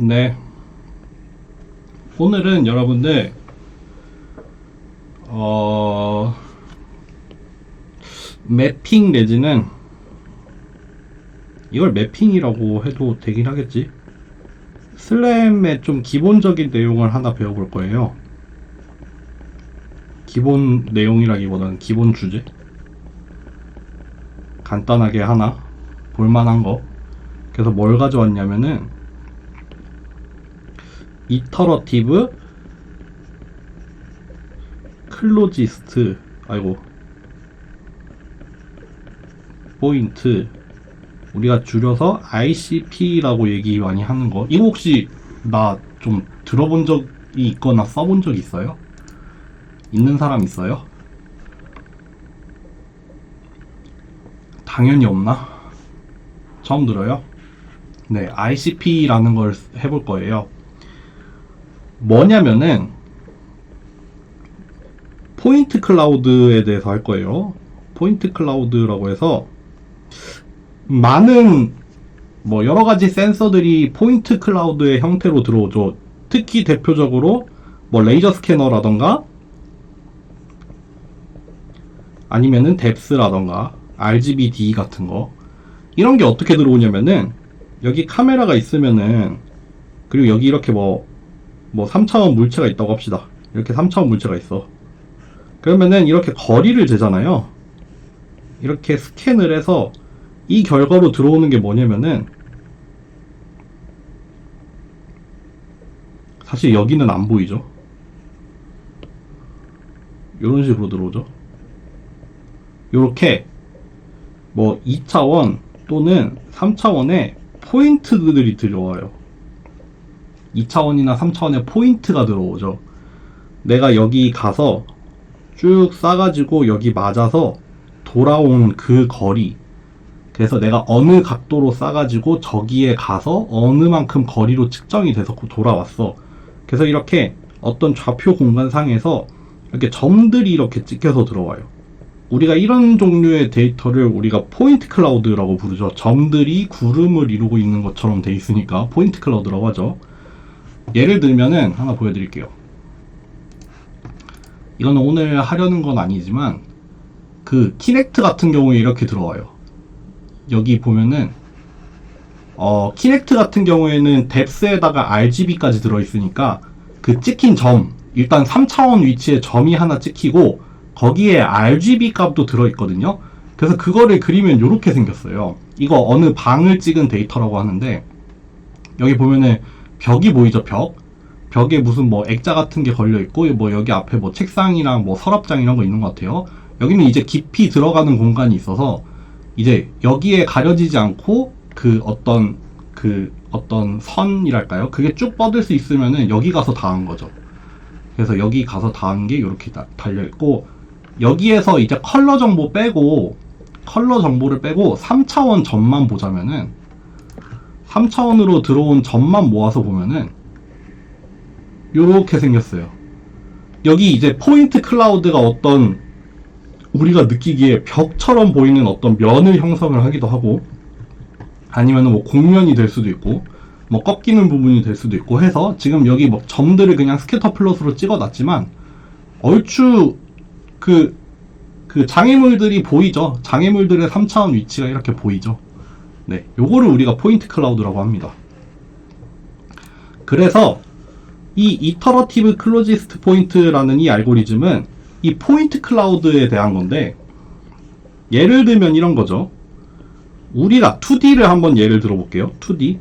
네, 오늘은 여러분들 매핑 내지는 이걸 매핑이라고 해도 되긴 하겠지. 슬램의 좀 기본적인 내용을 하나 배워볼 거예요. 기본 내용이라기보다는 기본 주제, 간단하게 하나 볼만한 거. 그래서 뭘 가져왔냐면은 이터러티브 클로지스트 포인트, 우리가 줄여서 ICP라고 얘기 많이 하는 거. 이거 혹시 나 좀 들어본 적이 있거나 써본 적 있어요? 있는 사람 있어요? 당연히 없나? 처음 들어요? 네, ICP라는 걸 해볼 거예요. 뭐냐면은 포인트 클라우드에 대해서 할 거예요. 포인트 클라우드라고 해서 많은 여러 가지 센서들이 포인트 클라우드의 형태로 들어오죠. 특히 대표적으로 레이저 스캐너라던가 아니면은 뎁스라던가 RGBD 같은 거, 이런 게 어떻게 들어오냐면은 여기 카메라가 있으면은, 그리고 여기 이렇게 3차원 물체가 있다고 합시다. 이렇게 3차원 물체가 있어. 그러면은 이렇게 거리를 재잖아요. 이렇게 스캔을 해서 이 결과로 들어오는 게 뭐냐면은, 사실 여기는 안 보이죠. 이런 식으로 들어오죠. 요렇게 2차원 또는 3차원의 포인트들이 들어와요. 2차원이나 3차원의 포인트가 들어오죠. 내가 여기 가서 쭉 싸가지고 여기 맞아서 돌아온 그 거리, 그래서 내가 어느 각도로 싸가지고 저기에 가서 어느 만큼 거리로 측정이 돼서 돌아왔어. 그래서 이렇게 어떤 좌표 공간상에서 이렇게 점들이 이렇게 찍혀서 들어와요. 우리가 이런 종류의 데이터를 우리가 포인트 클라우드라고 부르죠. 점들이 구름을 이루고 있는 것처럼 돼 있으니까 포인트 클라우드라고 하죠. 예를 들면은 하나 보여드릴게요. 이거는 오늘 하려는 건 아니지만 그 키넥트 같은 경우에 이렇게 들어와요. 여기 보면은 키넥트 같은 경우에는 뎁스에다가 RGB까지 들어있으니까 그 찍힌 점, 일단 3차원 위치에 점이 하나 찍히고 거기에 RGB 값도 들어있거든요. 그래서 그거를 그리면 이렇게 생겼어요. 이거 어느 방을 찍은 데이터라고 하는데, 여기 보면은 벽이 보이죠. 벽에 무슨 액자 같은 게 걸려있고, 여기 앞에 책상이랑 서랍장 이런 거 있는 것 같아요. 여기는 이제 깊이 들어가는 공간이 있어서 이제 여기에 가려지지 않고 어떤 선이랄까요? 그게 쭉 뻗을 수 있으면은 여기 가서 닿은 거죠. 그래서 여기 가서 닿은 게 이렇게 달려있고, 여기에서 이제 컬러 정보를 빼고 3차원 점만 보자면은, 3차원으로 들어온 점만 모아서 보면은 요렇게 생겼어요. 여기 이제 포인트 클라우드가 어떤 우리가 느끼기에 벽처럼 보이는 어떤 면을 형성을 하기도 하고, 아니면은 곡면이 될 수도 있고 꺾이는 부분이 될 수도 있고 해서, 지금 여기 점들을 그냥 스캐터 플롯으로 찍어 놨지만 얼추 그 장애물들이 보이죠. 장애물들의 3차원 위치가 이렇게 보이죠. 네, 요거를 우리가 포인트 클라우드라고 합니다. 그래서 이 이터러티브 클로지스트 포인트라는 이 알고리즘은 이 포인트 클라우드에 대한 건데, 예를 들면 이런 거죠. 우리가 2D를 한번 예를 들어볼게요. 2D.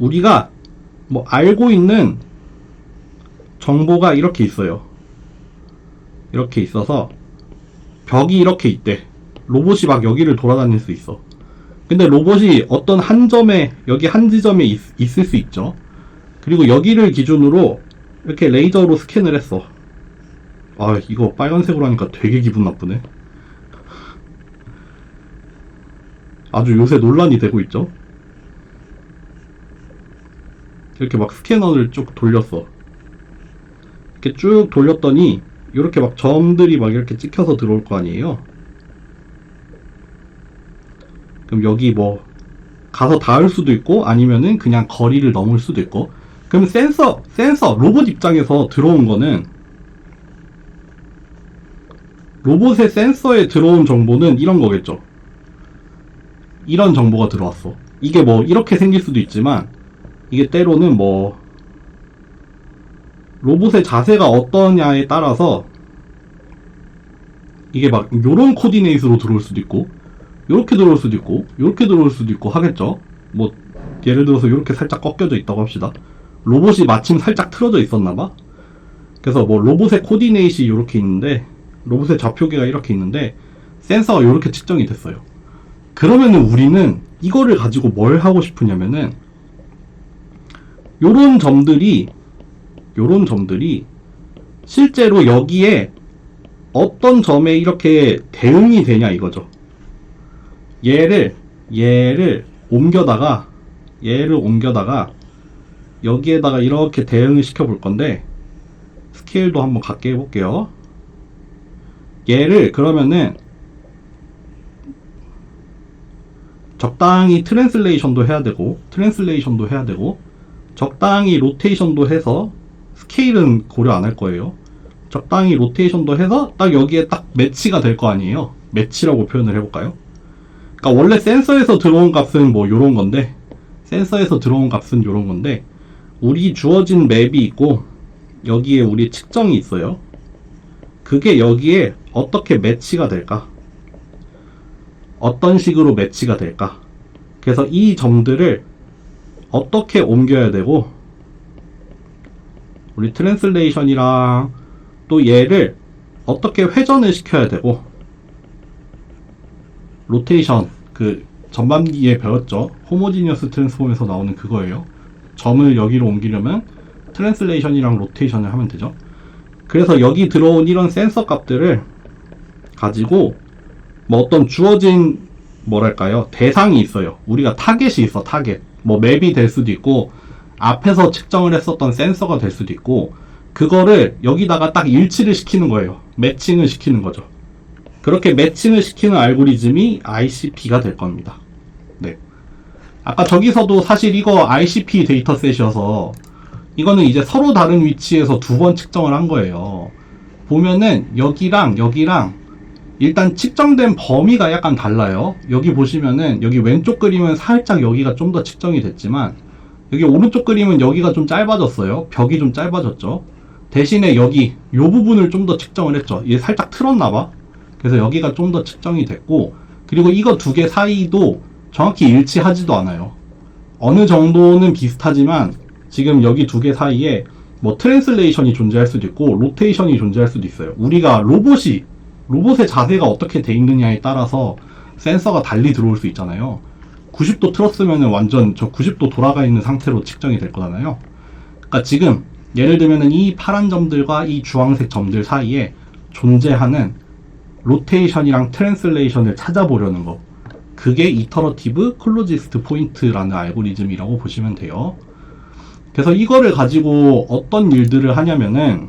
우리가 알고 있는 정보가 이렇게 있어요. 이렇게 있어서 벽이 이렇게 있대. 로봇이 여기를 돌아다닐 수 있어. 근데 로봇이 어떤 한 점에, 여기 한 지점에 있을 수 있죠. 그리고 여기를 기준으로 이렇게 레이저로 스캔을 했어. 아, 이거 빨간색으로 하니까 되게 기분 나쁘네. 아주 요새 논란이 되고 있죠. 이렇게 스캐너를 쭉 돌렸어. 이렇게 쭉 돌렸더니 이렇게 점들이 이렇게 찍혀서 들어올 거 아니에요. 그럼 여기 가서 닿을 수도 있고 아니면은 그냥 거리를 넘을 수도 있고. 그럼 센서 로봇 입장에서 들어온 거는 로봇의 센서에 들어온 정보는 이런 거겠죠. 이런 정보가 들어왔어. 이게 뭐 이렇게 생길 수도 있지만 이게 때로는 뭐 로봇의 자세가 어떠냐에 따라서 이게 막 요런 코디네이트로 들어올 수도 있고 요렇게 들어올 수도 있고 요렇게 들어올 수도 있고 하겠죠. 뭐 예를 들어서 요렇게 살짝 꺾여져 있다고 합시다. 로봇이 마침 살짝 틀어져 있었나봐. 그래서 뭐 로봇의 코디네이트이 요렇게 있는데 로봇의 좌표계가 이렇게 있는데 센서가 요렇게 측정이 됐어요. 그러면은 우리는 이거를 가지고 뭘 하고 싶으냐면은 요런 점들이 실제로 여기에 어떤 점에 이렇게 대응이 되냐 이거죠. 얘를 옮겨다가 여기에다가 이렇게 대응을 시켜 볼 건데 스케일도 한번 갖게 해볼게요. 얘를 그러면은 적당히 트랜슬레이션도 해야 되고 적당히 로테이션도 해서 스케일은 고려 안 할 거예요. 적당히 로테이션도 해서 딱 여기에 딱 매치가 될 거 아니에요. 매치라고 표현을 해볼까요? 그러니까 원래 센서에서 들어온 값은 뭐 요런 건데 우리 주어진 맵이 있고 여기에 우리 측정이 있어요. 그게 여기에 어떻게 매치가 될까? 어떤 식으로 매치가 될까? 그래서 이 점들을 어떻게 옮겨야 되고 우리 트랜슬레이션이랑 또 얘를 어떻게 회전을 시켜야 되고 로테이션 그 전반기에 배웠죠. 호모지니어스 트랜스폼에서 나오는 그거예요. 점을 여기로 옮기려면 트랜슬레이션이랑 로테이션을 하면 되죠. 그래서 여기 들어온 이런 센서 값들을 가지고 뭐 어떤 주어진 뭐랄까요 대상이 있어요. 우리가 타겟이 있어. 타겟 뭐 맵이 될 수도 있고 앞에서 측정을 했었던 센서가 될 수도 있고 그거를 여기다가 딱 일치를 시키는 거예요. 매칭을 시키는 거죠. 그렇게 매칭을 시키는 알고리즘이 ICP가 될 겁니다. 네. 아까 저기서도 사실 이거 ICP 데이터셋이어서 이거는 이제 서로 다른 위치에서 두 번 측정을 한 거예요. 보면은 여기랑 일단 측정된 범위가 약간 달라요. 여기 보시면은 여기 왼쪽 그림은 살짝 여기가 좀 더 측정이 됐지만 여기 오른쪽 그림은 여기가 좀 짧아졌어요. 벽이 좀 짧아졌죠. 대신에 여기 요 부분을 좀 더 측정을 했죠. 얘 살짝 틀었나봐. 그래서 여기가 좀 더 측정이 됐고 그리고 이거 두 개 사이도 정확히 일치하지도 않아요. 어느 정도는 비슷하지만 지금 여기 두 개 사이에 뭐 트랜슬레이션이 존재할 수도 있고 로테이션이 존재할 수도 있어요. 우리가 로봇의 자세가 어떻게 돼 있느냐에 따라서 센서가 달리 들어올 수 있잖아요. 90도 틀었으면 완전 저 90도 돌아가 있는 상태로 측정이 될 거잖아요. 그러니까 지금 예를 들면은 이 파란 점들과 이 주황색 점들 사이에 존재하는 로테이션이랑 트랜슬레이션을 찾아보려는 거. 그게 이터러티브 클로지스트 포인트라는 알고리즘이라고 보시면 돼요. 그래서 이거를 가지고 어떤 일들을 하냐면은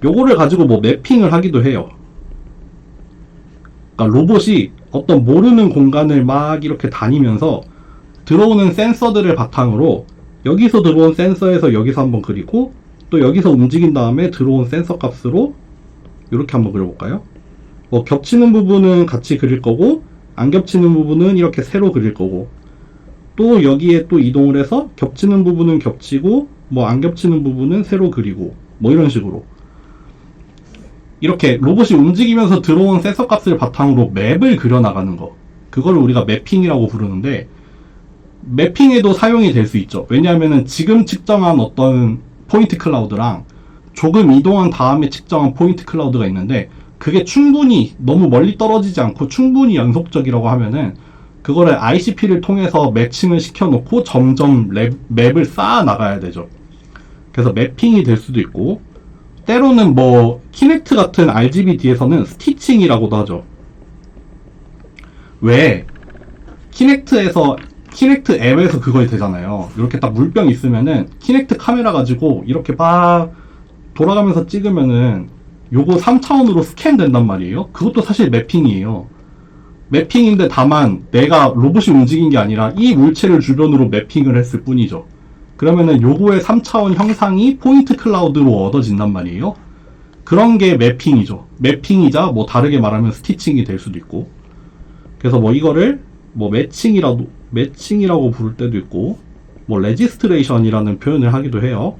요거를 가지고 뭐 매핑을 하기도 해요. 그러니까 로봇이 어떤 모르는 공간을 막 이렇게 다니면서 들어오는 센서들을 바탕으로 여기서 들어온 센서에서 여기서 한번 그리고 또 여기서 움직인 다음에 들어온 센서 값으로 이렇게 한번 그려볼까요? 뭐 겹치는 부분은 같이 그릴 거고 안 겹치는 부분은 이렇게 세로 그릴 거고 또 여기에 또 이동을 해서 겹치는 부분은 겹치고 뭐 안 겹치는 부분은 세로 그리고 뭐 이런 식으로 이렇게 로봇이 움직이면서 들어온 센서 값을 바탕으로 맵을 그려나가는 거. 그거를 우리가 매핑이라고 부르는데 매핑에도 사용이 될 수 있죠. 왜냐하면은 지금 측정한 어떤 포인트 클라우드랑 조금 이동한 다음에 측정한 포인트 클라우드가 있는데 그게 충분히 너무 멀리 떨어지지 않고 충분히 연속적이라고 하면은 그거를 ICP를 통해서 매칭을 시켜놓고 점점 맵을 쌓아 나가야 되죠. 그래서 매핑이 될 수도 있고 때로는 뭐 키넥트 같은 RGBD에서는 스티칭이라고도 하죠. 왜 키넥트 앱에서 그거 되잖아요. 이렇게 딱 물병 있으면은 키넥트 카메라 가지고 이렇게 막 돌아가면서 찍으면은 요거 3차원으로 스캔 된단 말이에요. 그것도 사실 매핑이에요. 매핑인데 다만 내가 로봇이 움직인 게 아니라 이 물체를 주변으로 매핑을 했을 뿐이죠. 그러면은 요거의 3차원 형상이 포인트 클라우드로 얻어진단 말이에요. 그런 게 매핑이죠. 매핑이자 뭐 다르게 말하면 스티칭이 될 수도 있고. 그래서 뭐 이거를 뭐 매칭이라고 부를 때도 있고, 뭐 레지스트레이션이라는 표현을 하기도 해요.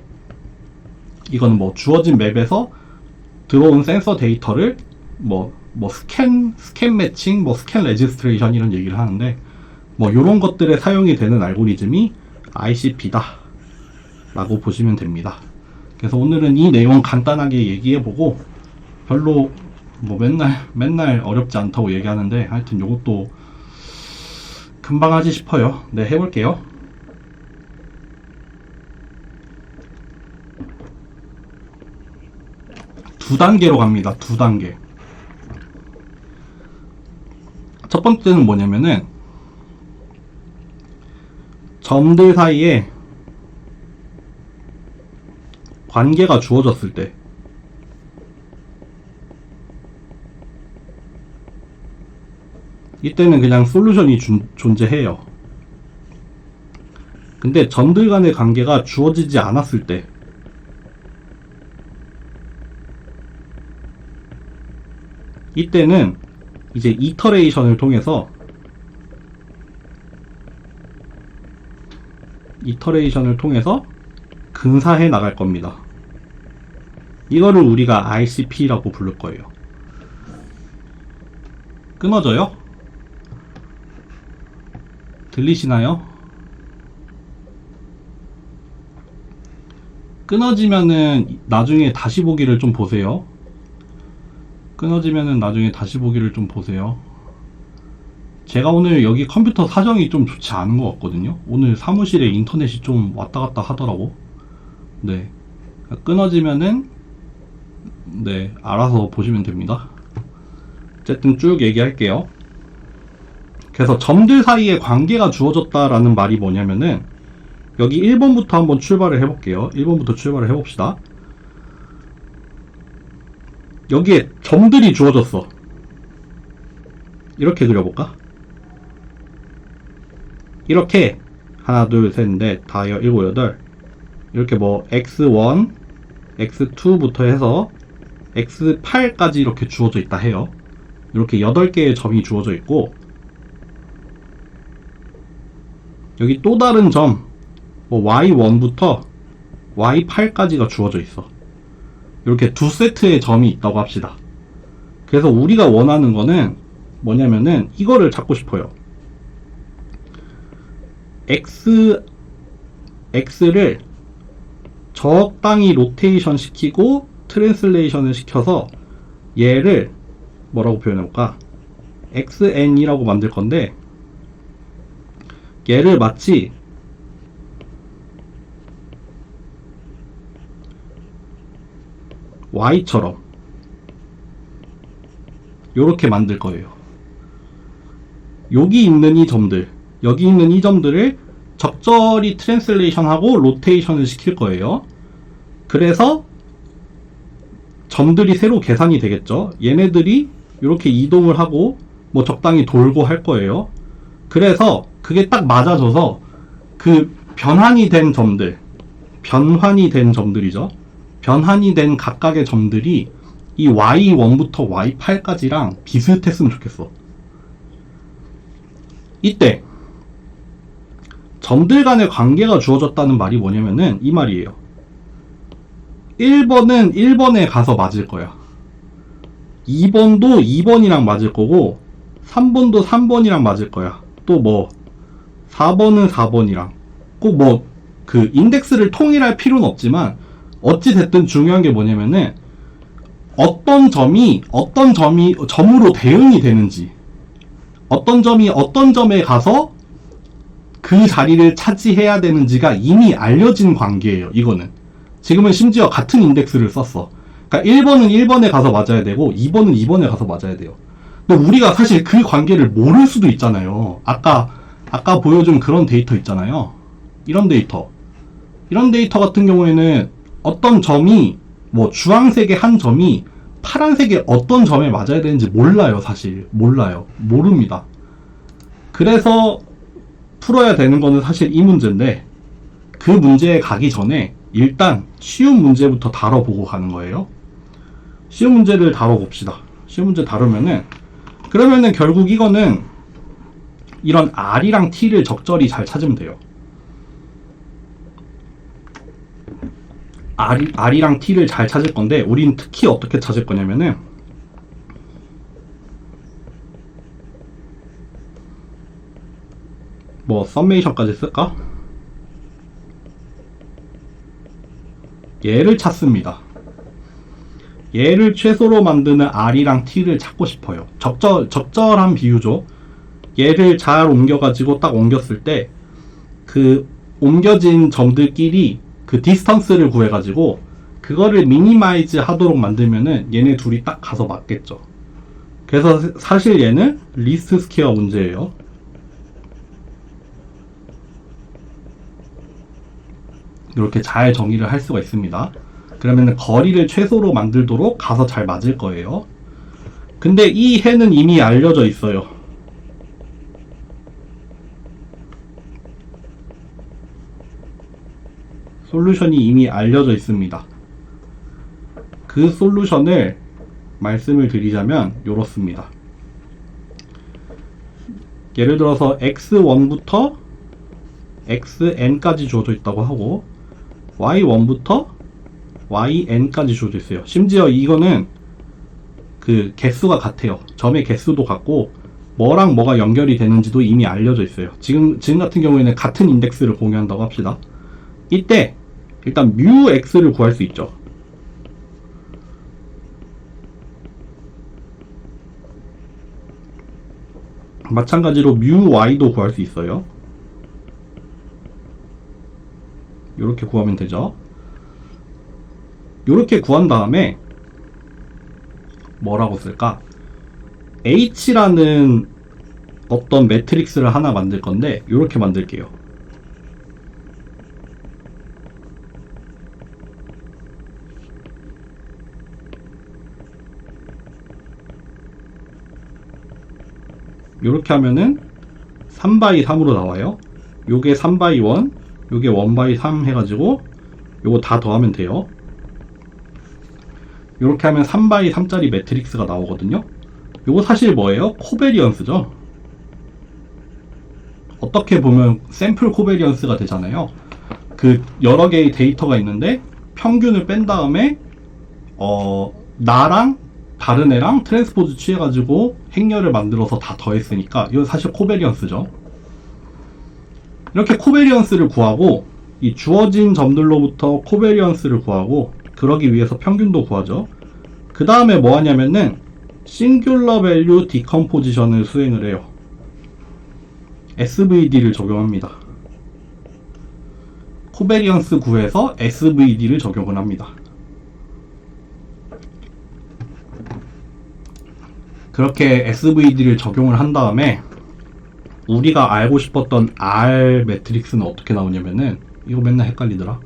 이거는 뭐 주어진 맵에서 들어온 센서 데이터를 뭐 스캔 매칭, 뭐 스캔 레지스트레이션 이런 얘기를 하는데, 뭐 요런 것들에 사용이 되는 알고리즘이 ICP다 라고 보시면 됩니다. 그래서 오늘은 이 내용 간단하게 얘기해보고, 별로 뭐 맨날 어렵지 않다고 얘기하는데 하여튼 요것도 금방 하지 싶어요. 네, 해볼게요. 두 단계로 갑니다. 두 단계. 첫 번째는 뭐냐면은 점들 사이에 관계가 주어졌을 때, 이때는 그냥 솔루션이 존재해요. 근데 점들 간의 관계가 주어지지 않았을 때, 이때는 이제 이터레이션을 통해서 근사해 나갈 겁니다. 이거를 우리가 ICP라고 부를 거예요. 끊어져요? 들리시나요? 끊어지면은 나중에 다시 보기를 좀 보세요. 제가 오늘 여기 컴퓨터 사정이 좀 좋지 않은 것 같거든요. 오늘 사무실에 인터넷이 좀 왔다 갔다 하더라고. 네. 끊어지면은, 네, 알아서 보시면 됩니다. 어쨌든 쭉 얘기할게요. 그래서 점들 사이에 관계가 주어졌다라는 말이 뭐냐면은, 여기 1번부터 한번 출발을 해볼게요. 1번부터 출발을 해봅시다. 여기에 점들이 주어졌어. 이렇게 그려볼까? 이렇게 하나 둘 셋 넷 다 7, 8 이렇게 뭐 x1, x2부터 해서 x8까지 이렇게 주어져 있다 해요. 이렇게 8개의 점이 주어져 있고, 여기 또 다른 점, 뭐 y1부터 y8까지가 주어져 있어. 이렇게 두 세트의 점이 있다고 합시다. 그래서 우리가 원하는 거는 뭐냐면은 이거를 찾고 싶어요. x를 적당히 로테이션 시키고 트랜슬레이션을 시켜서 얘를 뭐라고 표현해볼까? xn이라고 만들 건데, 얘를 마치 y처럼 요렇게 만들 거예요. 여기 있는 이 점들을 적절히 트랜슬레이션하고 로테이션을 시킬 거예요. 그래서 점들이 새로 계산이 되겠죠. 얘네들이 이렇게 이동을 하고 뭐 적당히 돌고 할 거예요. 그래서 그게 딱 맞아져서 그 변환이 된 점들이죠. 변환이 된 각각의 점들이 이 y1부터 y8까지랑 비슷했으면 좋겠어. 이때 점들 간의 관계가 주어졌다는 말이 뭐냐면은 이 말이에요. 1번은 1번에 가서 맞을 거야. 2번도 2번이랑 맞을 거고, 3번도 3번이랑 맞을 거야. 또 뭐 4번은 4번이랑, 꼭 뭐 그 인덱스를 통일할 필요는 없지만 어찌 됐든 중요한 게 뭐냐면은 어떤 점이 점으로 대응이 되는지, 어떤 점이 어떤 점에 가서 그 자리를 차지해야 되는지가 이미 알려진 관계예요. 이거는 지금은 심지어 같은 인덱스를 썼어. 그러니까 1번은 1번에 가서 맞아야 되고 2번은 2번에 가서 맞아야 돼요. 근데 우리가 사실 그 관계를 모를 수도 있잖아요. 아까 보여준 그런 데이터 있잖아요. 이런 데이터 같은 경우에는 어떤 점이, 뭐 주황색의 한 점이 파란색이 어떤 점에 맞아야 되는지 몰라요. 사실 몰라요. 모릅니다. 그래서 풀어야 되는 거는 사실 이 문제인데, 그 문제에 가기 전에 일단 쉬운 문제부터 다뤄보고 가는 거예요. 쉬운 문제를 다뤄봅시다. 쉬운 문제 다루면은, 그러면은 결국 이거는 이런 R이랑 T를 적절히 잘 찾으면 돼요. R이랑 T를 잘 찾을 건데, 우린 특히 어떻게 찾을 거냐면은, 뭐 썸메이션까지 쓸까? 얘를 찾습니다. 얘를 최소로 만드는 R이랑 T를 찾고 싶어요. 적절한 비유죠. 얘를 잘 옮겨가지고 딱 옮겼을 때, 그 옮겨진 점들끼리 그 디스턴스를 구해가지고 그거를 미니마이즈 하도록 만들면은 얘네 둘이 딱 가서 맞겠죠. 그래서 사실 얘는 리스트 스퀘어 문제예요. 이렇게 잘 정의를 할 수가 있습니다. 그러면 거리를 최소로 만들도록 가서 잘 맞을 거예요. 근데 이 해는 이미 알려져 있어요. 솔루션이 이미 알려져 있습니다. 그 솔루션을 말씀을 드리자면 이렇습니다. 예를 들어서 x1부터 xn까지 주어져 있다고 하고 y1부터 yn까지 주어져 있어요. 심지어 이거는 그 개수가 같아요. 점의 개수도 같고 뭐랑 뭐가 연결이 되는지도 이미 알려져 있어요. 지금 같은 경우에는 같은 인덱스를 공유한다고 합시다. 이때 일단 뮤 x를 구할 수 있죠. 마찬가지로 뮤 y도 구할 수 있어요. 이렇게 구하면 되죠. 이렇게 구한 다음에 뭐라고 쓸까? h라는 어떤 매트릭스를 하나 만들 건데 이렇게 만들게요. 이렇게 하면은 3x3으로 나와요. 요게 3x1, 요게 1x3 해가지고 요거 다 더하면 돼요. 이렇게 하면 3x3짜리 매트릭스가 나오거든요. 요거 사실 뭐예요? 코베리언스죠. 어떻게 보면 샘플 코베리언스가 되잖아요. 그 여러 개의 데이터가 있는데 평균을 뺀 다음에 나랑 다른 애랑 트랜스포즈 취해가지고 행렬을 만들어서 다 더했으니까 이건 사실 코베리언스죠. 이렇게 코베리언스를 구하고 이 주어진 점들로부터 코베리언스를 구하고 그러기 위해서 평균도 구하죠. 그 다음에 뭐 하냐면은 싱귤러 밸류 디컴포지션을 수행을 해요. SVD를 적용합니다. 코베리언스 구해서 SVD를 적용을 합니다. 그렇게 SVD를 적용을 한 다음에 우리가 알고 싶었던 R 매트릭스는 어떻게 나오냐면은 이거 맨날 헷갈리더라.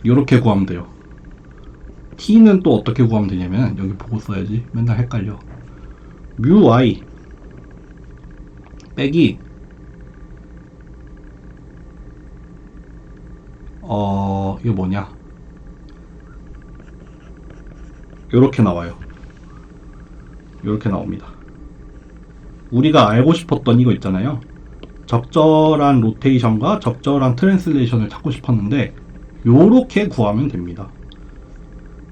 이렇게 구하면 돼요. T는 또 어떻게 구하면 되냐면 여기 보고 써야지. 맨날 헷갈려. 뮤 Y 빼기 이거 뭐냐, 요렇게 나와요. 요렇게 나옵니다. 우리가 알고 싶었던 이거 있잖아요. 적절한 로테이션과 적절한 트랜슬레이션을 찾고 싶었는데 요렇게 구하면 됩니다.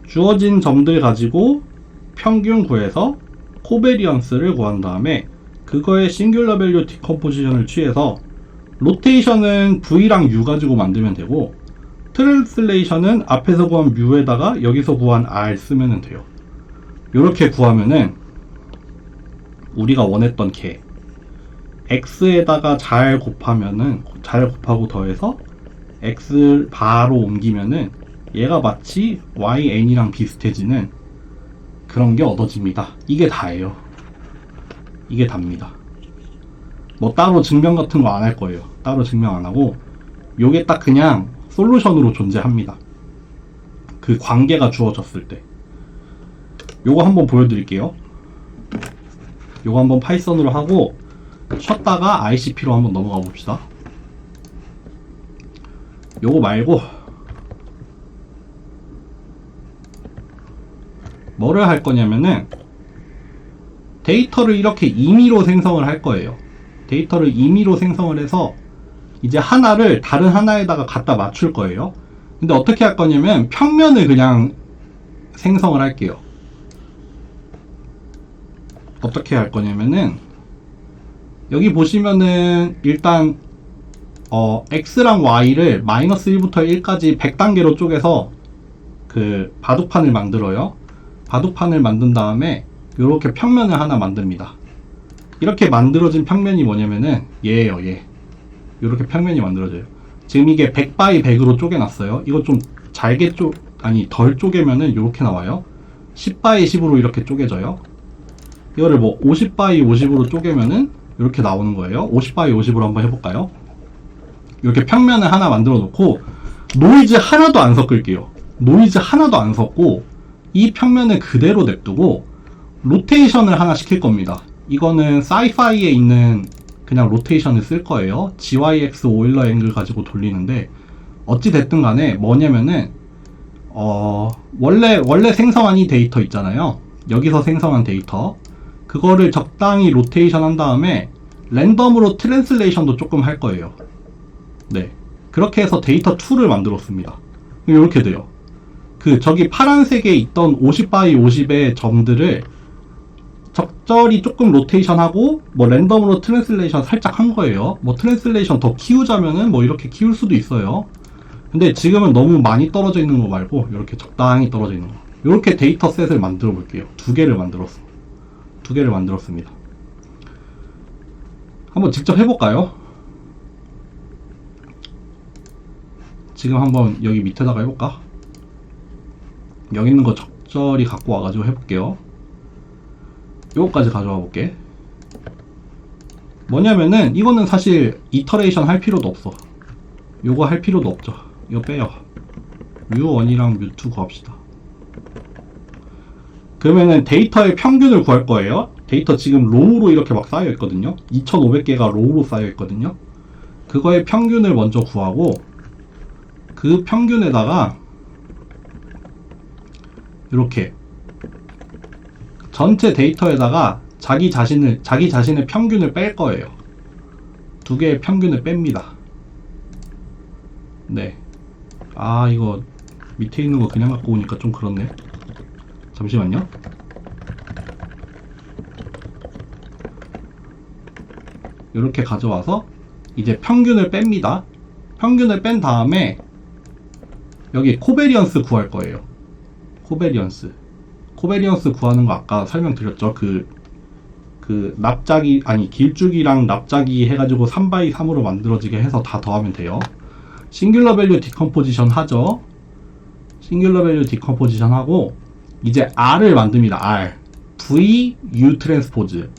주어진 점들 가지고 평균 구해서 코베리언스를 구한 다음에 그거의 싱귤러 밸류 디컴포지션을 취해서 로테이션은 V랑 U 가지고 만들면 되고 트랜슬레이션은 앞에서 구한 뮤에다가 여기서 구한 R 쓰면 돼요. 이렇게 구하면은 우리가 원했던 개 X에다가 잘 곱하면은 잘 곱하고 더해서 X 바로 옮기면은 얘가 마치 YN이랑 비슷해지는 그런 게 얻어집니다. 이게 다예요. 이게 답니다. 뭐 따로 증명 같은 거 안 할 거예요. 따로 증명 안 하고 요게 딱 그냥 솔루션으로 존재합니다. 그 관계가 주어졌을 때. 요거 한번 보여드릴게요. 요거 한번 파이썬으로 하고 쉬었다가 ICP로 한번 넘어가 봅시다. 요거 말고 뭐를 할 거냐면은 데이터를 이렇게 임의로 생성을 할 거예요. 데이터를 임의로 생성을 해서 이제 하나를 다른 하나에다가 갖다 맞출 거예요. 근데 어떻게 할 거냐면 평면을 그냥 생성을 할게요. 어떻게 할 거냐면은 여기 보시면은 일단 x랑 y를 마이너스 1부터 1까지 100단계로 쪼개서 그 바둑판을 만들어요. 바둑판을 만든 다음에 이렇게 평면을 하나 만듭니다. 이렇게 만들어진 평면이 뭐냐면은 얘예요. 얘. 이렇게 평면이 만들어져요. 지금 이게 100 x 100으로 쪼개놨어요. 이거 좀 잘게 덜 쪼개면은 이렇게 나와요. 10 x 10으로 이렇게 쪼개져요. 이거를 뭐 50 x 50으로 쪼개면은 이렇게 나오는 거예요. 50 x 50으로 한번 해볼까요? 이렇게 평면을 하나 만들어 놓고 노이즈 하나도 안 섞을게요. 노이즈 하나도 안 섞고 이 평면을 그대로 냅두고 로테이션을 하나 시킬 겁니다. 이거는 사이파이에 있는 그냥 로테이션을 쓸 거예요. GYX 오일러 앵글 가지고 돌리는데 어찌 됐든 간에 뭐냐면은 원래 생성한 이 데이터 있잖아요. 여기서 생성한 데이터 그거를 적당히 로테이션 한 다음에 랜덤으로 트랜슬레이션도 조금 할 거예요. 네, 그렇게 해서 데이터 2를 만들었습니다. 이렇게 돼요. 저기 파란색에 있던 50 x 50의 점들을 적절히 조금 로테이션하고 뭐 랜덤으로 트랜슬레이션 살짝 한 거예요. 뭐 트랜슬레이션 더 키우자면은 뭐 이렇게 키울 수도 있어요. 근데 지금은 너무 많이 떨어져 있는 거 말고 이렇게 적당히 떨어져 있는 거. 이렇게 데이터 셋을 만들어 볼게요. 두 개를 만들었습니다. 한번 직접 해볼까요? 지금 한번 여기 밑에다가 해볼까? 여기 있는 거 적절히 갖고 와가지고 해볼게요. 요거까지 가져와 볼게. 뭐냐면은 이거는 사실 이터레이션 할 필요도 없어. 요거 할 필요도 없죠. 이거 빼요. 뮤1이랑 뮤2 구합시다. 그러면은 데이터의 평균을 구할 거예요. 데이터 지금 로우로 이렇게 막 쌓여 있거든요. 2500개가 로우로 쌓여 있거든요. 그거의 평균을 먼저 구하고 그 평균에다가 이렇게 전체 데이터에다가 자기 자신의 평균을 뺄 거예요. 두 개의 평균을 뺍니다. 네. 아, 이거 밑에 있는 거 그냥 갖고 오니까 좀 그렇네. 잠시만요. 이렇게 가져와서 이제 평균을 뺍니다. 평균을 뺀 다음에 여기 코베리언스 구할 거예요. 코베리언스 구하는 거 아까 설명드렸죠. 길쭉이랑 납작이 해가지고 3x3으로 만들어지게 해서 다 더하면 돼요. 싱귤러 밸류 디컴포지션 하죠. 싱귤러 밸류 디컴포지션 하고 이제 R을 만듭니다. R V U 트랜스포즈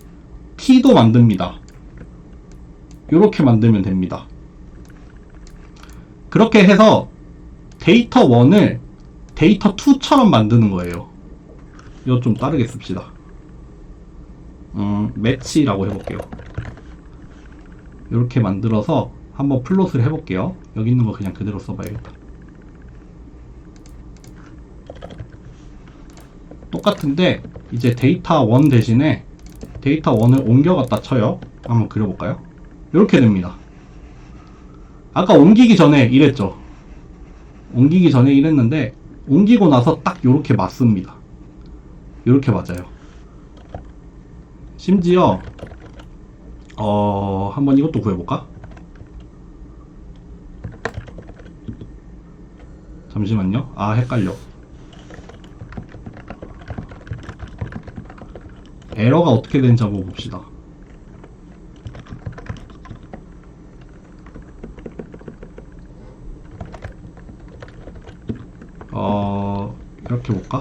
T도 만듭니다. 요렇게 만들면 됩니다. 그렇게 해서 데이터 1을 데이터 2처럼 만드는 거예요. 이거 좀 다르게 씁시다. 매치라고 해볼게요. 이렇게 만들어서 한번 플롯을 해볼게요. 여기 있는 거 그냥 그대로 써봐야겠다. 똑같은데 이제 데이터 1 대신에 데이터 1을 옮겨갔다 쳐요. 한번 그려볼까요? 이렇게 됩니다. 아까 옮기기 전에 이랬죠. 옮기기 전에 이랬는데 옮기고 나서 딱 요렇게 맞습니다. 요렇게 맞아요. 심지어 한번 이것도 구해볼까? 잠시만요. 아, 헷갈려. 에러가 어떻게 되는지 한번 봅시다. 이렇게 볼까?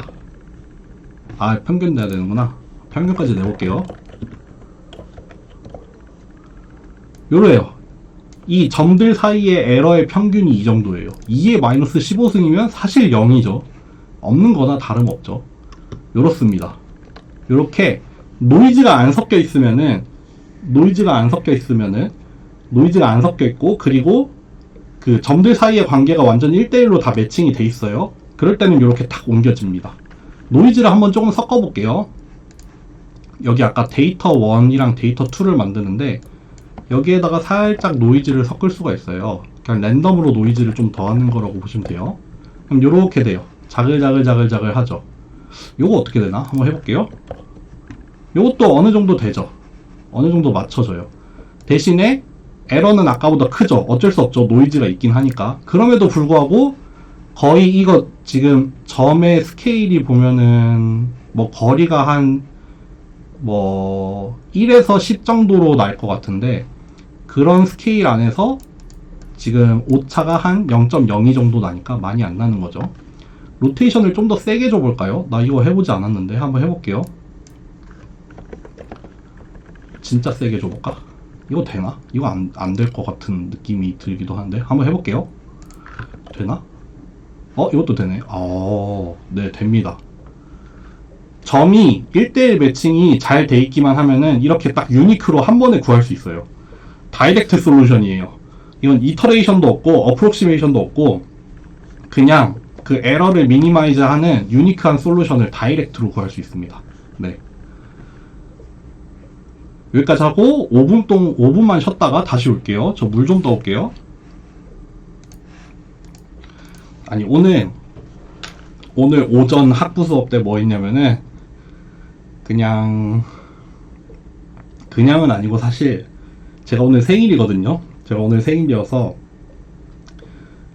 아, 평균 내야 되는구나. 평균까지 내볼게요. 요래요. 이 점들 사이의 에러의 평균이 이 정도예요. 2에 마이너스 15승이면 사실 0이죠. 없는 거나 다름없죠. 요렇습니다. 요렇게 노이즈가 안 섞여 있으면은 노이즈가 안 섞여 있고, 그리고 그 점들 사이의 관계가 완전 1대1로 다 매칭이 돼 있어요. 그럴 때는 이렇게 탁 옮겨집니다. 노이즈를 한번 조금 섞어 볼게요. 여기 아까 데이터 1이랑 데이터 2를 만드는데 여기에다가 살짝 노이즈를 섞을 수가 있어요. 그냥 랜덤으로 노이즈를 좀 더하는 거라고 보시면 돼요. 그럼 요렇게 돼요. 자글자글 하죠. 요거 어떻게 되나? 한번 해볼게요. 요것도 어느 정도 되죠. 어느 정도 맞춰져요. 대신에 에러는 아까보다 크죠. 어쩔 수 없죠. 노이즈가 있긴 하니까. 그럼에도 불구하고 거의 이거 지금 점의 스케일이 보면은 뭐 거리가 한 뭐 1에서 10 정도로 날 것 같은데, 그런 스케일 안에서 지금 오차가 한 0.02 정도 나니까 많이 안 나는 거죠. 로테이션을 좀 더 세게 줘볼까요? 나 이거 해보지 않았는데 한번 해볼게요. 진짜 세게 줘볼까? 이거 되나? 이거 안 될 것 같은 느낌이 들기도 하는데 한번 해볼게요. 되나? 이것도 되네. 네, 됩니다. 점이 1대1 매칭이 잘 돼 있기만 하면은 이렇게 딱 유니크로 한 번에 구할 수 있어요. 다이렉트 솔루션이에요. 이건 이터레이션도 없고 어프록시메이션도 없고 그냥 그 에러를 미니마이즈 하는 유니크한 솔루션을 다이렉트로 구할 수 있습니다. 네. 여기까지 하고 5분만 쉬었다가 다시 올게요. 저 물 좀 떠올게요. 아니, 오늘 오전 학부 수업 때 뭐 했냐면은 그냥은 아니고, 사실 제가 오늘 생일이거든요. 제가 오늘 생일이어서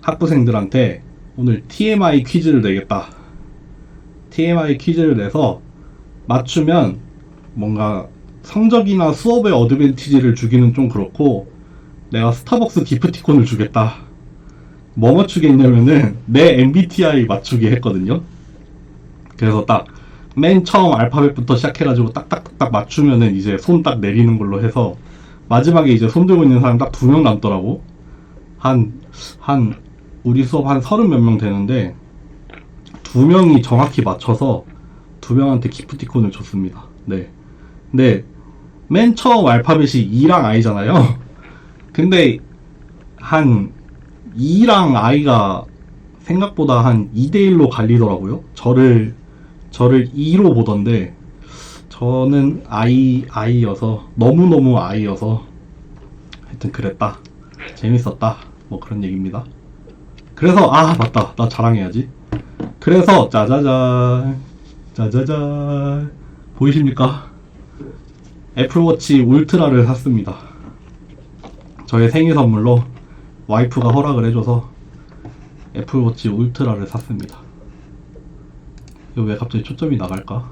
학부생들한테 오늘 TMI 퀴즈를 내겠다. TMI 퀴즈를 내서 맞추면 뭔가 성적이나 수업의 어드밴티지를 주기는 좀 그렇고, 내가 스타벅스 기프티콘을 주겠다. 뭐 맞추겠냐면은 내 MBTI 맞추기 했거든요. 그래서 딱 맨 처음 알파벳부터 시작해가지고 딱딱딱 맞추면은 이제 손 딱 내리는 걸로 해서 마지막에 이제 손 들고 있는 사람 딱 2명 남더라고. 우리 수업 한 30 몇 명 되는데 2명이 정확히 맞춰서 2명한테 기프티콘을 줬습니다. 네. 근데 맨 처음 알파벳이 E랑 I잖아요. 근데 한 E랑 I가 생각보다 한 2대1로 갈리더라고요. 저를 E로 보던데 저는 I여서 너무너무 I여서 하여튼 그랬다. 재밌었다. 뭐 그런 얘기입니다. 그래서 맞다. 나 자랑해야지. 그래서 짜자잔 보이십니까? 애플워치 울트라를 샀습니다. 저의 생일 선물로 와이프가 허락을 해줘서 애플워치 울트라를 샀습니다. 이거 왜 갑자기 초점이 나갈까?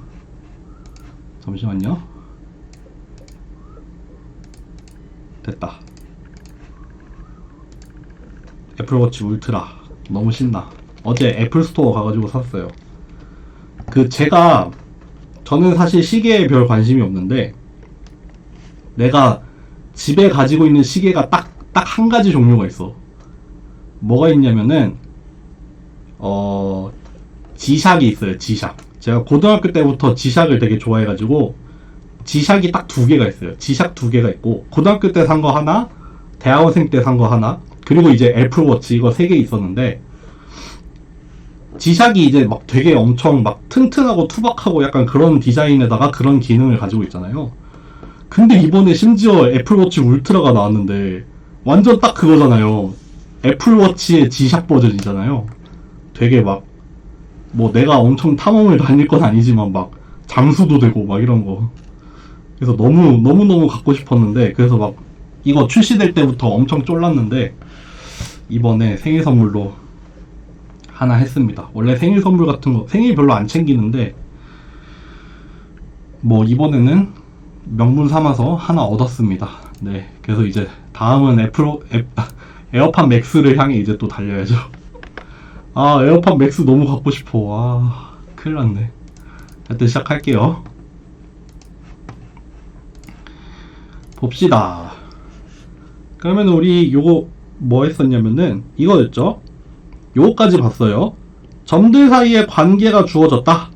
잠시만요. 됐다. 애플워치 울트라 너무 신나. 어제 애플스토어 가가지고 샀어요. 저는 사실 시계에 별 관심이 없는데, 내가 집에 가지고 있는 시계가 딱 한 가지 종류가 있어. 뭐가 있냐면은 지샥이 있어요. 지샥. 제가 고등학교 때부터 지샥을 되게 좋아해가지고 지샥이 딱 2개가 있어요. 지샥 2개가 있고, 고등학교 때 산 거 하나, 대학원생 때 산 거 하나, 그리고 이제 애플워치 이거 3개 있었는데, 지샥이 이제 막 되게 엄청 막 튼튼하고 투박하고 약간 그런 디자인에다가 그런 기능을 가지고 있잖아요. 근데 이번에 심지어 애플워치 울트라가 나왔는데 완전 딱 그거잖아요. 애플워치의 지샥 버전이잖아요. 되게 막 뭐 내가 엄청 탐험을 다닐 건 아니지만 막 장수도 되고 막 이런 거. 그래서 너무 갖고 싶었는데, 그래서 막 이거 출시될 때부터 엄청 쫄랐는데 이번에 생일 선물로 하나 했습니다. 원래 생일 선물 같은 거 생일 별로 안 챙기는데 뭐 이번에는 명분 삼아서 하나 얻었습니다. 네, 그래서 이제 다음은 에어팟 맥스를 향해 이제 또 달려야죠. 에어팟 맥스 너무 갖고 싶어. 큰일 났네. 하여튼 시작할게요. 봅시다. 그러면 우리 요거 뭐 했었냐면은 이거였죠. 요거까지 봤어요. 점들 사이의 관계가 주어졌다.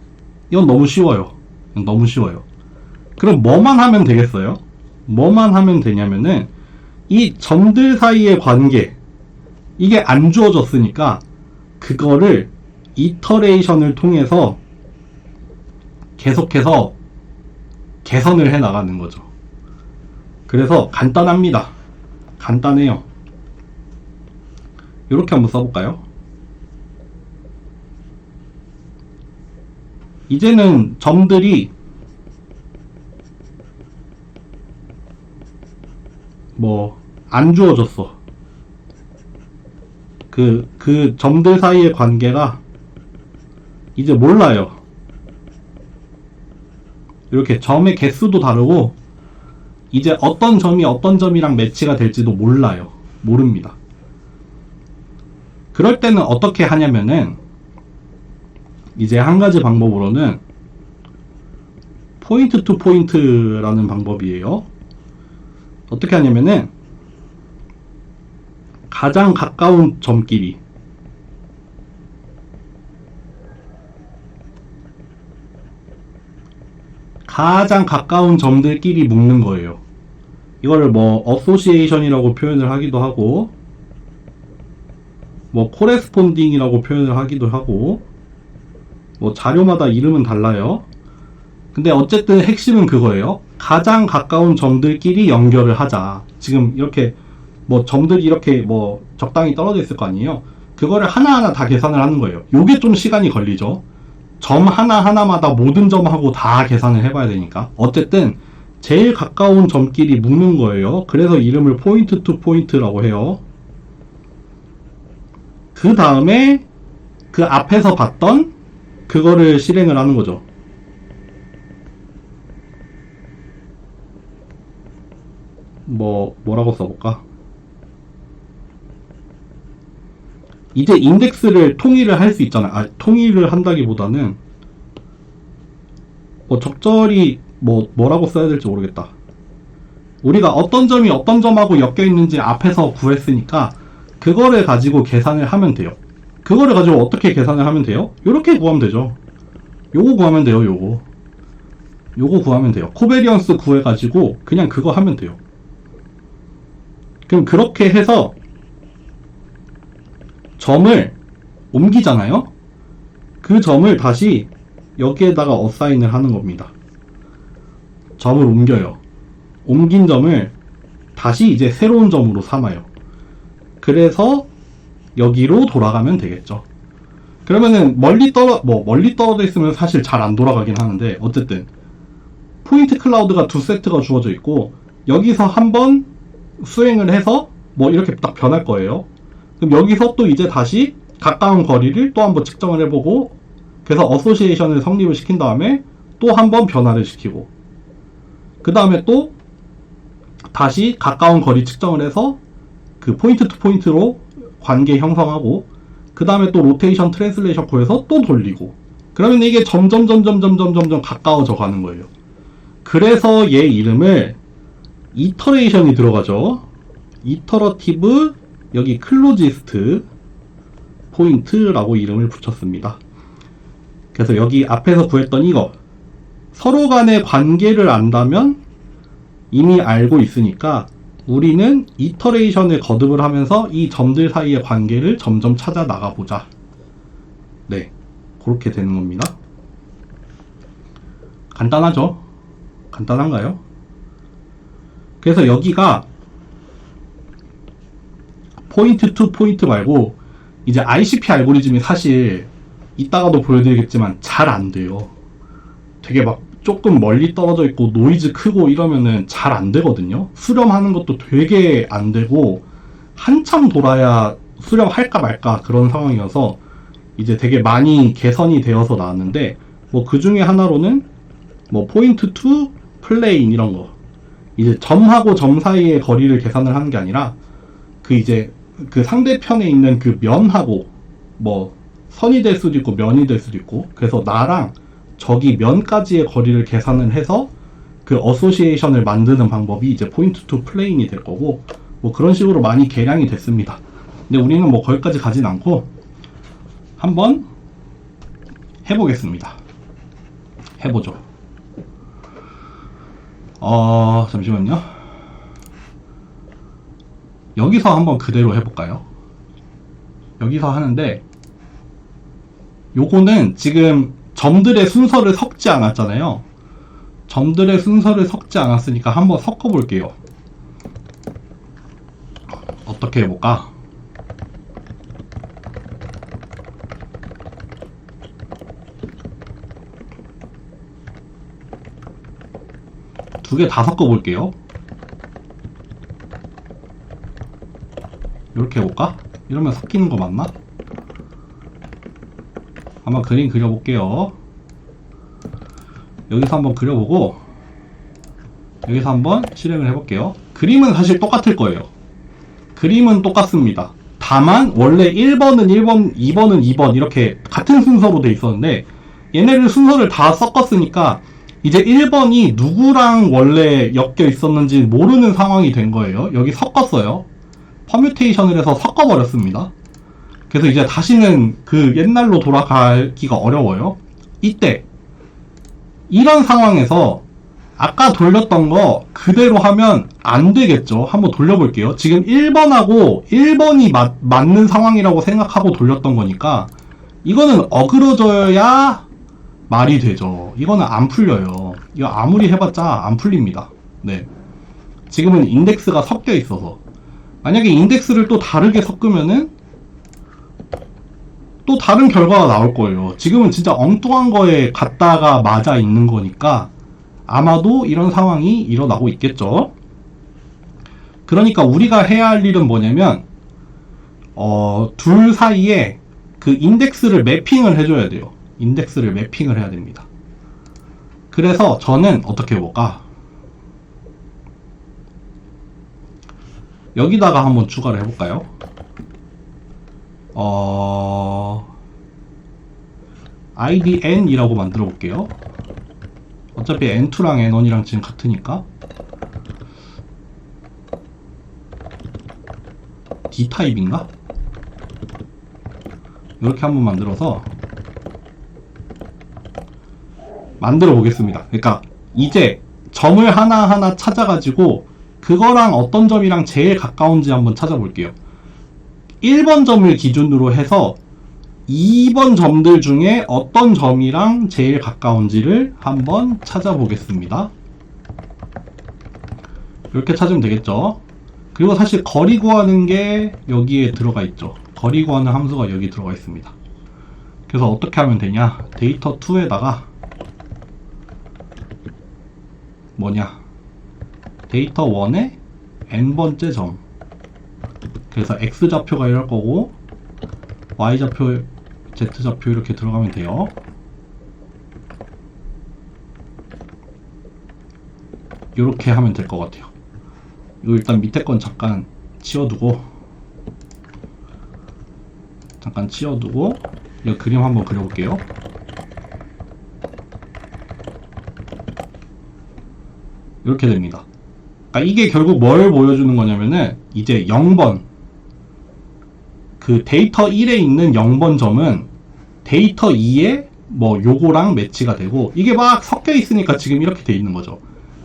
이건 너무 쉬워요. 이건 너무 쉬워요. 그럼 뭐만 하면 되겠어요? 뭐만 하면 되냐면은 이 점들 사이의 관계, 이게 안 주어졌으니까 그거를 이터레이션을 통해서 계속해서 개선을 해 나가는 거죠. 그래서 간단합니다. 간단해요. 이렇게 한번 써볼까요? 이제는 점들이 뭐 안 주어졌어. 그 점들 사이의 관계가 이제 몰라요. 이렇게 점의 개수도 다르고 이제 어떤 점이 어떤 점이랑 매치가 될지도 몰라요. 모릅니다. 그럴 때는 어떻게 하냐면은 이제 한 가지 방법으로는 포인트 투 포인트라는 방법이에요. 어떻게 하냐면은 가장 가까운 점끼리 가장 가까운 점들끼리 묶는 거예요. 이거를 뭐 어소시에이션이라고 표현을 하기도 하고 뭐 코레스폰딩이라고 표현을 하기도 하고 뭐 자료마다 이름은 달라요. 근데 어쨌든 핵심은 그거예요. 가장 가까운 점들끼리 연결을 하자. 지금 이렇게 뭐 점들이 이렇게 뭐 적당히 떨어져 있을 거 아니에요. 그거를 하나하나 다 계산을 하는 거예요. 요게 좀 시간이 걸리죠. 점 하나하나마다 모든 점하고 다 계산을 해봐야 되니까. 어쨌든 제일 가까운 점끼리 묶는 거예요. 그래서 이름을 포인트 투 포인트라고 해요. 그 다음에 그 앞에서 봤던 그거를 실행을 하는 거죠. 뭐라고 써볼까? 이제 인덱스를 통일을 할 수 있잖아요. 통일을 한다기보다는 뭐 적절히 뭐라고 써야 될지 모르겠다. 우리가 어떤 점이 어떤 점하고 엮여 있는지 앞에서 구했으니까 그거를 가지고 계산을 하면 돼요. 그거를 가지고 어떻게 계산을 하면 돼요? 요렇게 구하면 되죠. 요거 구하면 돼요. 요거 구하면 돼요. 코베리언스 구해가지고 그냥 그거 하면 돼요. 그럼 그렇게 해서 점을 옮기잖아요. 그 점을 다시 여기에다가 어사인을 하는 겁니다. 점을 옮겨요. 옮긴 점을 다시 이제 새로운 점으로 삼아요. 그래서 여기로 돌아가면 되겠죠. 그러면은 멀리 떨어져 있으면 사실 잘 안 돌아가긴 하는데 어쨌든 포인트 클라우드가 두 세트가 주어져 있고 여기서 한번 수행을 해서 뭐 이렇게 딱 변할 거예요. 그럼 여기서 또 이제 다시 가까운 거리를 또 한번 측정을 해보고 그래서 어소시에이션을 성립을 시킨 다음에 또 한번 변화를 시키고 그 다음에 또 다시 가까운 거리 측정을 해서 그 포인트 투 포인트로 관계 형성하고 그 다음에 또 로테이션 트랜슬레이션 구해서 또 돌리고 그러면 이게 점점 가까워져 가는 거예요. 그래서 얘 이름을 이터레이션이 들어가죠. 이터러티브 여기 클로지스트 포인트라고 이름을 붙였습니다. 그래서 여기 앞에서 구했던 이거 서로 간의 관계를 안다면 이미 알고 있으니까 우리는 이터레이션을 거듭을 하면서 이 점들 사이의 관계를 점점 찾아 나가보자. 네, 그렇게 되는 겁니다. 간단하죠? 간단한가요? 그래서 여기가 포인트 투 포인트 말고 이제 ICP 알고리즘이 사실 이따가도 보여드리겠지만 잘 안 돼요. 되게 막 조금 멀리 떨어져 있고 노이즈 크고 이러면은 잘 안 되거든요. 수렴하는 것도 되게 안 되고 한참 돌아야 수렴할까 말까 그런 상황이어서 이제 되게 많이 개선이 되어서 나왔는데 뭐 그 중에 하나로는 뭐 포인트 투 플레인 이런 거 이제 점하고 점 사이의 거리를 계산을 하는 게 아니라 그 이제 그 상대편에 있는 그 면하고 뭐 선이 될 수도 있고 면이 될 수도 있고 그래서 나랑 저기 면까지의 거리를 계산을 해서 그 어소시에이션을 만드는 방법이 이제 포인트 투 플레인이 될 거고 뭐 그런 식으로 많이 개량이 됐습니다. 근데 우리는 뭐 거기까지 가진 않고 한번 해보겠습니다. 해보죠. 잠시만요. 여기서 한번 그대로 해볼까요? 여기서 하는데 요거는 지금 점들의 순서를 섞지 않았잖아요. 점들의 순서를 섞지 않았으니까 한번 섞어볼게요. 어떻게 해볼까? 두 개 다 섞어볼게요. 이렇게 해볼까? 이러면 섞이는 거 맞나? 한번 그림 그려볼게요. 여기서 한번 그려보고 여기서 한번 실행을 해볼게요. 그림은 사실 똑같을 거예요. 그림은 똑같습니다. 다만 원래 1번은 1번, 2번은 2번 이렇게 같은 순서로 돼 있었는데 얘네를 순서를 다 섞었으니까 이제 1번이 누구랑 원래 엮여 있었는지 모르는 상황이 된 거예요. 여기 섞었어요. 퍼뮤테이션을 해서 섞어버렸습니다. 그래서 이제 다시는 그 옛날로 돌아가기가 어려워요. 이때 이런 상황에서 아까 돌렸던 거 그대로 하면 안 되겠죠. 한번 돌려볼게요. 지금 1번하고 1번이 맞는 상황이라고 생각하고 돌렸던 거니까 이거는 어그러져야 말이 되죠. 이거는 안 풀려요. 이거 아무리 해봤자 안 풀립니다. 네. 지금은 인덱스가 섞여 있어서 만약에 인덱스를 또 다르게 섞으면은 또 다른 결과가 나올 거예요. 지금은 진짜 엉뚱한 거에 갖다가 맞아 있는 거니까 아마도 이런 상황이 일어나고 있겠죠. 그러니까 우리가 해야 할 일은 뭐냐면 둘 사이에 그 인덱스를 매핑을 해줘야 돼요. 인덱스를 매핑을 해야 됩니다. 그래서 저는 어떻게 해볼까? 여기다가 한번 추가를 해볼까요? id n이라고 만들어 볼게요. 어차피 n2랑 n1이랑 지금 같으니까 d타입인가? 이렇게 한번 만들어서 만들어 보겠습니다. 그러니까 이제 점을 하나하나 찾아가지고 그거랑 어떤 점이랑 제일 가까운지 한번 찾아볼게요. 1번 점을 기준으로 해서 2번 점들 중에 어떤 점이랑 제일 가까운지를 한번 찾아보겠습니다. 이렇게 찾으면 되겠죠. 그리고 사실 거리 구하는 게 여기에 들어가 있죠. 거리 구하는 함수가 여기 들어가 있습니다. 그래서 어떻게 하면 되냐? 데이터 2에다가 뭐냐? 데이터 1에 n번째 점. 그래서 x좌표가 이럴 거고 y좌표, z좌표 이렇게 들어가면 돼요. 이렇게 하면 될 것 같아요. 이거 일단 밑에 건 잠깐 치워두고 이 그림 한번 그려볼게요. 이렇게 됩니다. 그러니까 이게 결국 뭘 보여주는 거냐면은 이제 0번 그 데이터 1에 있는 0번 점은 데이터 2에 뭐 요거랑 매치가 되고 이게 막 섞여 있으니까 지금 이렇게 돼 있는 거죠.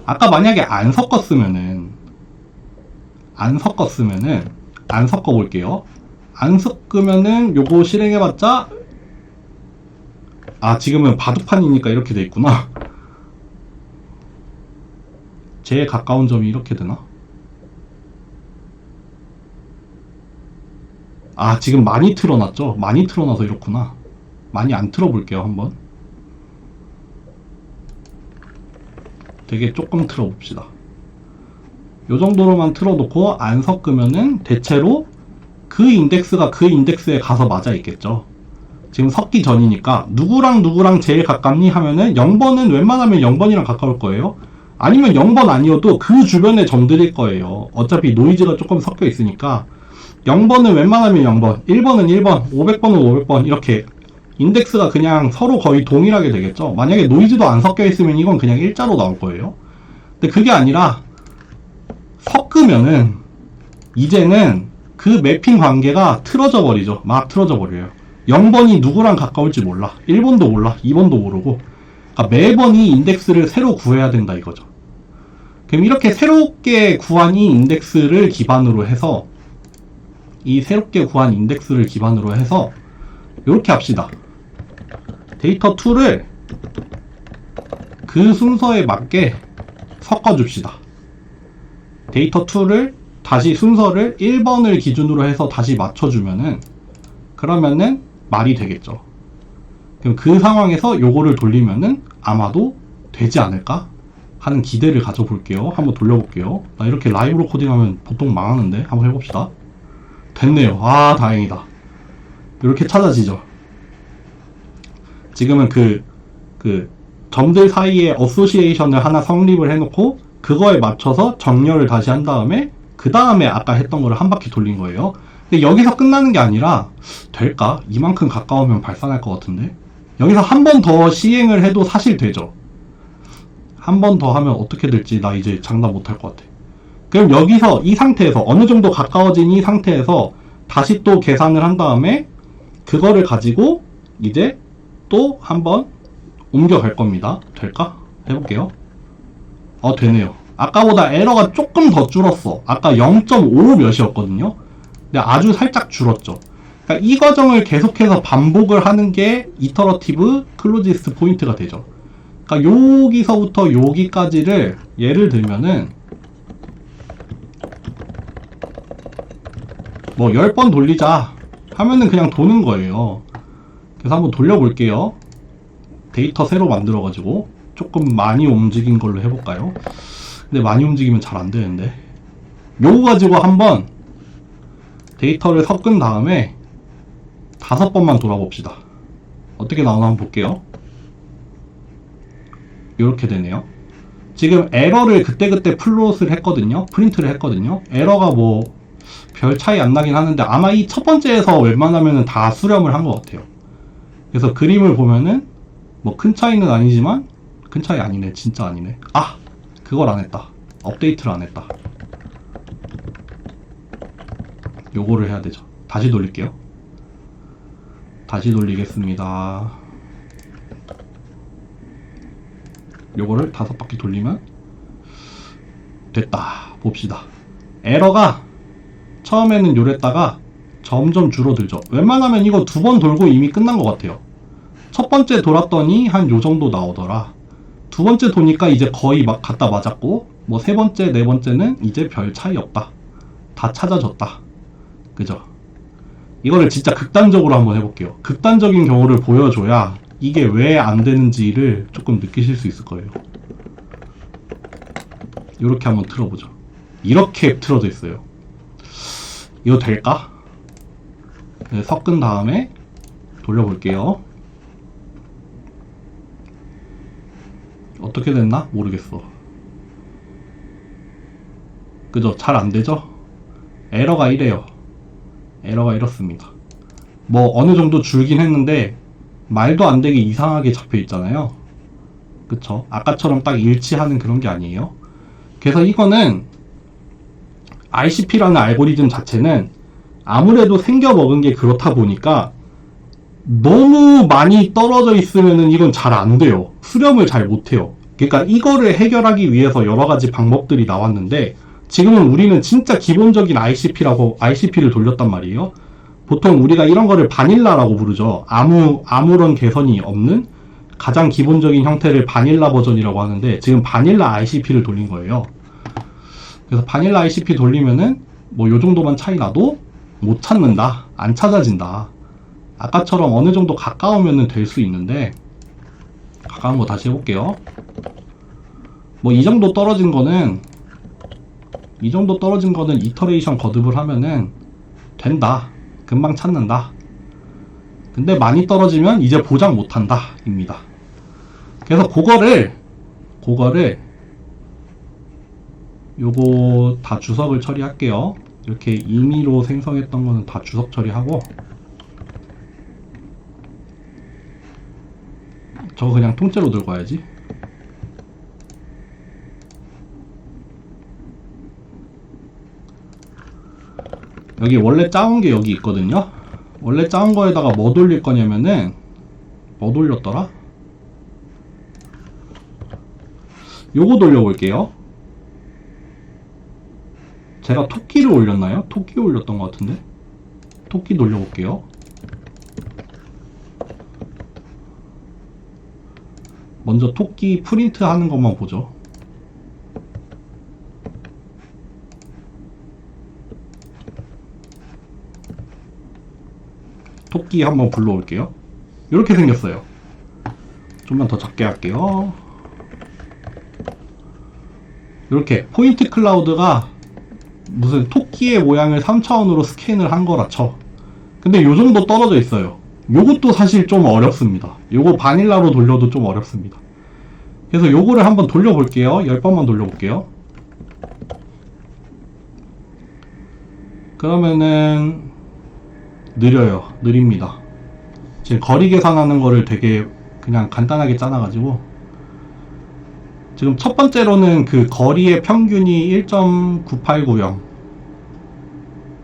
아까 만약에 안 섞었으면은 안 섞어 볼게요. 안 섞으면은 요거 실행해봤자 지금은 바둑판이니까 이렇게 돼 있구나. 제일 가까운 점이 이렇게 되나? 지금 많이 틀어놨죠? 많이 틀어놔서 이렇구나. 많이 안 틀어볼게요, 한번. 되게 조금 틀어봅시다. 요 정도로만 틀어놓고 안 섞으면은 대체로 그 인덱스가 그 인덱스에 가서 맞아 있겠죠. 지금 섞기 전이니까 누구랑 누구랑 제일 가깝니 하면은 0번은 웬만하면 0번이랑 가까울 거예요. 아니면 0번 아니어도 그 주변의 점들일 거예요. 어차피 노이즈가 조금 섞여 있으니까 0번은 웬만하면 0번, 1번은 1번, 500번은 500번 이렇게 인덱스가 그냥 서로 거의 동일하게 되겠죠. 만약에 노이즈도 안 섞여 있으면 이건 그냥 일자로 나올 거예요. 근데 그게 아니라 섞으면은 이제는 그 매핑 관계가 틀어져 버리죠. 막 틀어져 버려요. 0번이 누구랑 가까울지 몰라. 1번도 몰라. 2번도 모르고. 그러니까 매번 이 인덱스를 새로 구해야 된다 이거죠. 그럼 이렇게 새롭게 구한 이 인덱스를 기반으로 해서 이 새롭게 구한 인덱스를 기반으로 해서 이렇게 합시다. 데이터 2를 그 순서에 맞게 섞어줍시다. 데이터 2를 다시 순서를 1번을 기준으로 해서 다시 맞춰주면은 그러면은 말이 되겠죠. 그럼 그 상황에서 요거를 돌리면은 아마도 되지 않을까 하는 기대를 가져볼게요. 한번 돌려볼게요. 나 이렇게 라이브로 코딩하면 보통 망하는데 한번 해봅시다. 됐네요. 아 다행이다. 이렇게 찾아지죠. 지금은 그 점들 사이에 어소시에이션을 하나 성립을 해놓고 그거에 맞춰서 정렬을 다시 한 다음에 그 다음에 아까 했던 거를 한 바퀴 돌린 거예요. 근데 여기서 끝나는 게 아니라 될까? 이만큼 가까우면 발산할 것 같은데 여기서 한 번 더 시행을 해도 사실 되죠. 한 번 더 하면 어떻게 될지 나 이제 장담 못할 것 같아. 그럼 여기서 이 상태에서 어느 정도 가까워진 이 상태에서 다시 또 계산을 한 다음에 그거를 가지고 이제 또 한번 옮겨갈 겁니다. 될까? 해볼게요. 되네요. 아까보다 에러가 조금 더 줄었어. 아까 0.5 몇이었거든요. 근데 아주 살짝 줄었죠. 그러니까 이 과정을 계속해서 반복을 하는 게 이터러티브 클로지스트 포인트가 되죠. 그러니까 여기서부터 여기까지를 예를 들면은 뭐 10번 돌리자 하면은 그냥 도는 거예요. 그래서 한번 돌려볼게요. 데이터 새로 만들어가지고 조금 많이 움직인 걸로 해볼까요? 근데 많이 움직이면 잘 안되는데 요거 가지고 한번 데이터를 섞은 다음에 5번만 돌아봅시다. 어떻게 나오나 한번 볼게요. 이렇게 되네요. 지금 에러를 그때그때 플롯을 했거든요. 프린트를 했거든요. 에러가 뭐 별 차이 안 나긴 하는데 아마 이 첫 번째에서 웬만하면 다 수렴을 한 것 같아요. 그래서 그림을 보면은 뭐 큰 차이는 아니지만 큰 차이 아니네. 진짜 아니네. 아! 그걸 안 했다. 업데이트를 안 했다. 요거를 해야 되죠. 다시 돌릴게요. 다시 돌리겠습니다. 요거를 5바퀴 돌리면 됐다. 봅시다. 에러가 처음에는 요랬다가 점점 줄어들죠. 웬만하면 이거 2번 돌고 이미 끝난 것 같아요. 첫 번째 돌았더니 한 요 정도 나오더라. 두 번째 도니까 이제 거의 막 갖다 맞았고 뭐 세 번째, 네 번째는 이제 별 차이 없다. 다 찾아졌다. 그죠? 이거를 진짜 극단적으로 한번 해볼게요. 극단적인 경우를 보여줘야 이게 왜 안 되는지를 조금 느끼실 수 있을 거예요. 이렇게 한번 틀어보죠. 이렇게 틀어져 있어요. 이거 될까? 네, 섞은 다음에 돌려볼게요. 어떻게 됐나? 모르겠어. 그죠? 잘 안되죠? 에러가 이래요. 에러가 이렇습니다. 뭐 어느 정도 줄긴 했는데 말도 안 되게 이상하게 잡혀 있잖아요. 그쵸? 아까처럼 딱 일치하는 그런 게 아니에요. 그래서 이거는 ICP라는 알고리즘 자체는 아무래도 생겨 먹은 게 그렇다 보니까 너무 많이 떨어져 있으면은 이건 잘 안 돼요. 수렴을 잘 못 해요. 그러니까 이거를 해결하기 위해서 여러 가지 방법들이 나왔는데 지금은 우리는 진짜 기본적인 ICP를 돌렸단 말이에요. 보통 우리가 이런 거를 바닐라라고 부르죠. 아무런 개선이 없는 가장 기본적인 형태를 바닐라 버전이라고 하는데 지금 바닐라 ICP를 돌린 거예요. 그래서 바닐라 ICP 돌리면은 뭐 요 정도만 차이 나도 못 찾는다. 안 찾아진다. 아까처럼 어느 정도 가까우면은 될 수 있는데 가까운 거 다시 해볼게요. 뭐 이 정도 떨어진 거는 이터레이션 거듭을 하면은 된다. 금방 찾는다. 근데 많이 떨어지면 이제 보장 못한다 입니다. 그래서 그거를 요거 다 주석을 처리할게요. 이렇게 임의로 생성했던 거는 다 주석 처리하고 저거 그냥 통째로 들고 와야지. 여기 원래 짜온 게 여기 있거든요. 원래 짜온 거에다가 뭐 돌릴 거냐면은, 뭐 돌렸더라? 요거 돌려볼게요. 제가 토끼를 올렸나요? 토끼 올렸던 것 같은데? 토끼 돌려볼게요. 먼저 토끼 프린트 하는 것만 보죠. 토끼 한번 불러올게요. 이렇게 생겼어요. 좀만 더 작게 할게요. 이렇게 포인트 클라우드가 무슨 토끼의 모양을 3차원으로 스캔을 한 거라 쳐. 근데 요 정도 떨어져 있어요. 요것도 사실 좀 어렵습니다. 요거 바닐라로 돌려도 좀 어렵습니다. 그래서 요거를 한번 돌려볼게요. 10번만 돌려볼게요. 그러면은 느려요. 느립니다. 지금 거리 계산하는 거를 되게 그냥 간단하게 짜놔가지고 지금 첫 번째로는 그 거리의 평균이 1.9890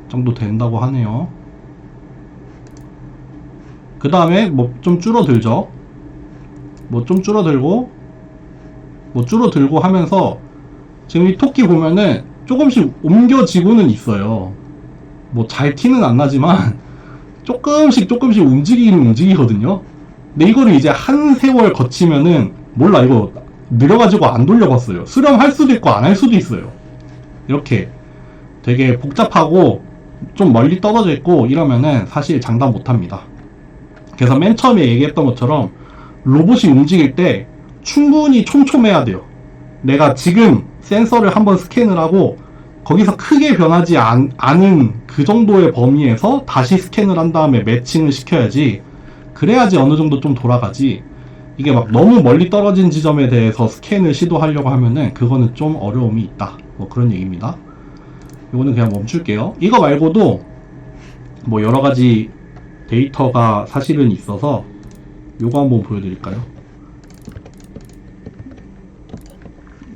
정도 된다고 하네요. 그 다음에 뭐 좀 줄어들죠. 뭐 좀 줄어들고 뭐 줄어들고 하면서 지금 이 토끼 보면은 조금씩 옮겨지고는 있어요. 뭐 잘 티는 안 나지만 조금씩 움직이긴 움직이거든요. 근데 이거를 이제 한 세월 거치면은 몰라, 이거 느려가지고 안 돌려봤어요. 수렴할 수도 있고 안 할 수도 있어요. 이렇게 되게 복잡하고 좀 멀리 떨어져 있고 이러면은 사실 장담 못합니다. 그래서 맨 처음에 얘기했던 것처럼 로봇이 움직일 때 충분히 촘촘해야 돼요. 내가 지금 센서를 한번 스캔을 하고 거기서 크게 변하지 않은 그 정도의 범위에서 다시 스캔을 한 다음에 매칭을 시켜야지. 그래야지 어느 정도 좀 돌아가지. 이게 막 너무 멀리 떨어진 지점에 대해서 스캔을 시도하려고 하면은 그거는 좀 어려움이 있다. 뭐 그런 얘기입니다. 이거는 그냥 멈출게요. 이거 말고도 뭐 여러 가지 데이터가 사실은 있어서 요거 한번 보여드릴까요?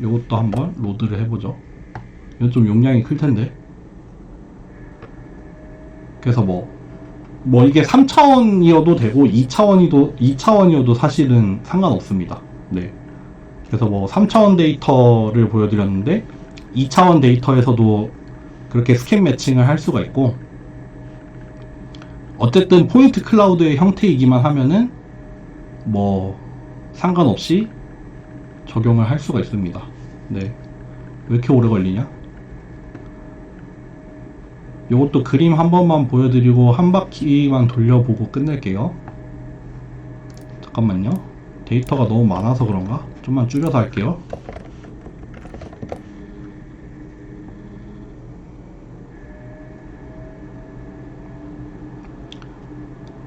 요것도 한번 로드를 해보죠. 이건 좀 용량이 클 텐데. 그래서 뭐 이게 3차원이어도 되고 2차원이어도 사실은 상관없습니다. 네. 그래서 뭐 3차원 데이터를 보여드렸는데 2차원 데이터에서도 그렇게 스캔 매칭을 할 수가 있고, 어쨌든 포인트 클라우드의 형태이기만 하면은 뭐 상관없이 적용을 할 수가 있습니다. 네. 왜 이렇게 오래 걸리냐? 요것도 그림 한 번만 보여드리고 한 바퀴만 돌려보고 끝낼게요. 잠깐만요. 데이터가 너무 많아서 그런가? 좀만 줄여서 할게요.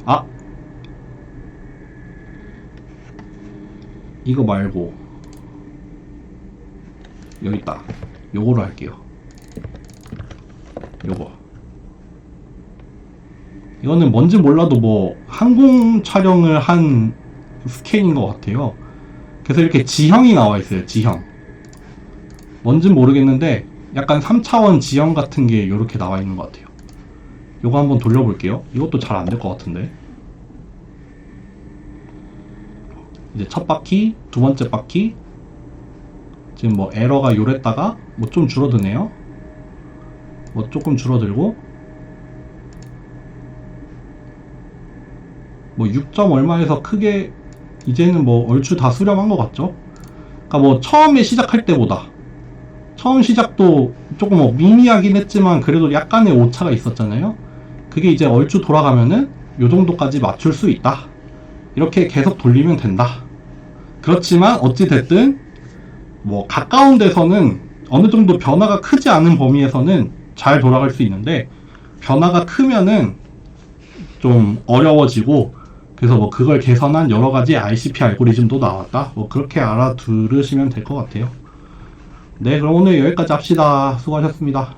아! 이거 말고 여기 있다. 요거로 할게요. 요거. 이거는 뭔지 몰라도 뭐 항공 촬영을 한 스캔인 것 같아요. 그래서 이렇게 지형이 나와 있어요. 지형. 뭔진 모르겠는데 약간 3차원 지형 같은 게 이렇게 나와 있는 것 같아요. 요거 한번 돌려볼게요. 이것도 잘 안 될 것 같은데. 이제 첫 바퀴, 두 번째 바퀴. 지금 뭐 에러가 요랬다가 뭐 좀 줄어드네요. 뭐 조금 줄어들고 뭐 6점 얼마에서 크게 이제는 뭐 얼추 다 수렴한 것 같죠? 그러니까 뭐 처음에 시작할 때보다 처음 시작도 조금 뭐 미미하긴 했지만 그래도 약간의 오차가 있었잖아요. 그게 이제 얼추 돌아가면은 요 정도까지 맞출 수 있다. 이렇게 계속 돌리면 된다. 그렇지만 어찌됐든 뭐 가까운 데서는 어느 정도 변화가 크지 않은 범위에서는 잘 돌아갈 수 있는데, 변화가 크면은 좀 어려워지고, 그래서 뭐 그걸 개선한 여러 가지 RCP 알고리즘도 나왔다. 뭐 그렇게 알아들으시면 될 것 같아요. 네, 그럼 오늘 여기까지 합시다. 수고하셨습니다.